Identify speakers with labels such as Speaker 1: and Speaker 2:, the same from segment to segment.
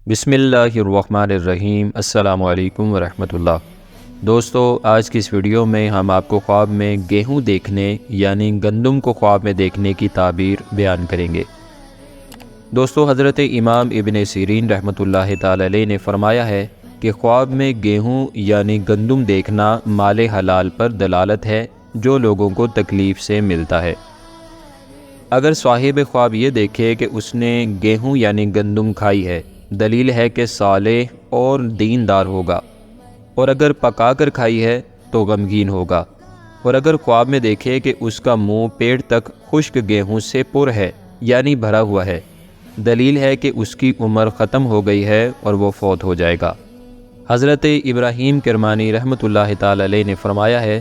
Speaker 1: بسم اللہ الرحمن الرحیم۔ السلام علیکم ورحمۃ اللہ۔ دوستو، آج کی اس ویڈیو میں ہم آپ کو خواب میں گیہوں دیکھنے یعنی گندم کو خواب میں دیکھنے کی تعبیر بیان کریں گے۔ دوستو، حضرت امام ابن سیرین رحمۃ اللہ تعالی علیہ نے فرمایا ہے کہ خواب میں گیہوں یعنی گندم دیکھنا مال حلال پر دلالت ہے جو لوگوں کو تکلیف سے ملتا ہے۔ اگر صاحب خواب یہ دیکھے کہ اس نے گیہوں یعنی گندم کھائی ہے، دلیل ہے کہ صالح اور دیندار ہوگا، اور اگر پکا کر کھائی ہے تو غمگین ہوگا، اور اگر خواب میں دیکھے کہ اس کا منہ پیٹ تک خشک گیہوں سے پر ہے یعنی بھرا ہوا ہے، دلیل ہے کہ اس کی عمر ختم ہو گئی ہے اور وہ فوت ہو جائے گا۔ حضرت ابراہیم کرمانی رحمۃ اللہ تعالی علیہ نے فرمایا ہے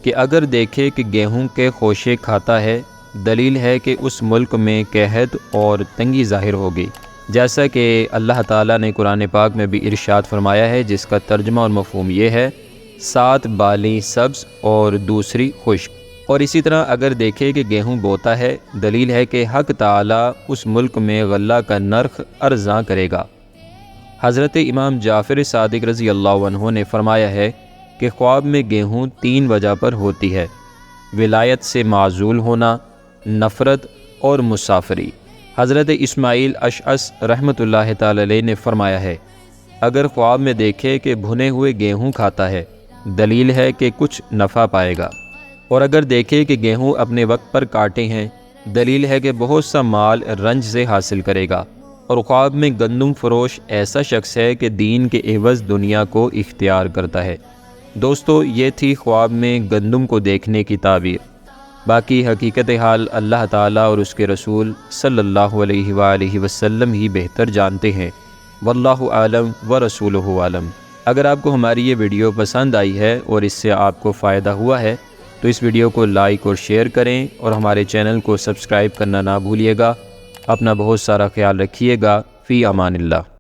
Speaker 1: کہ اگر دیکھے کہ گیہوں کے خوشے کھاتا ہے، دلیل ہے کہ اس ملک میں قحط اور تنگی ظاہر ہوگی، جیسا کہ اللہ تعالیٰ نے قرآن پاک میں بھی ارشاد فرمایا ہے، جس کا ترجمہ اور مفہوم یہ ہے: 7 بالیں سبز اور دوسری خشک۔ اور اسی طرح اگر دیکھے کہ گیہوں بوتا ہے، دلیل ہے کہ حق تعالیٰ اس ملک میں غلہ کا نرخ ارزاں کرے گا۔ حضرت امام جعفر صادق رضی اللہ عنہ نے فرمایا ہے کہ خواب میں گیہوں 3 وجہ پر ہوتی ہے: ولایت سے معزول ہونا، نفرت اور مسافری۔ حضرت اسماعیل اشعث رحمۃ اللہ تعالی علیہ نے فرمایا ہے، اگر خواب میں دیکھے کہ بھنے ہوئے گیہوں کھاتا ہے، دلیل ہے کہ کچھ نفع پائے گا، اور اگر دیکھے کہ گیہوں اپنے وقت پر کاٹے ہیں، دلیل ہے کہ بہت سا مال رنج سے حاصل کرے گا۔ اور خواب میں گندم فروش ایسا شخص ہے کہ دین کے عوض دنیا کو اختیار کرتا ہے۔ دوستو، یہ تھی خواب میں گندم کو دیکھنے کی تعبیر۔ باقی حقیقت حال اللہ تعالیٰ اور اس کے رسول صلی اللہ علیہ وآلہ وسلم ہی بہتر جانتے ہیں۔ واللہ عالم ورسولہ عالم۔ اگر آپ کو ہماری یہ ویڈیو پسند آئی ہے اور اس سے آپ کو فائدہ ہوا ہے تو اس ویڈیو کو لائک اور شیئر کریں، اور ہمارے چینل کو سبسکرائب کرنا نہ بھولیے گا۔ اپنا بہت سارا خیال رکھیے گا۔ فی امان اللہ۔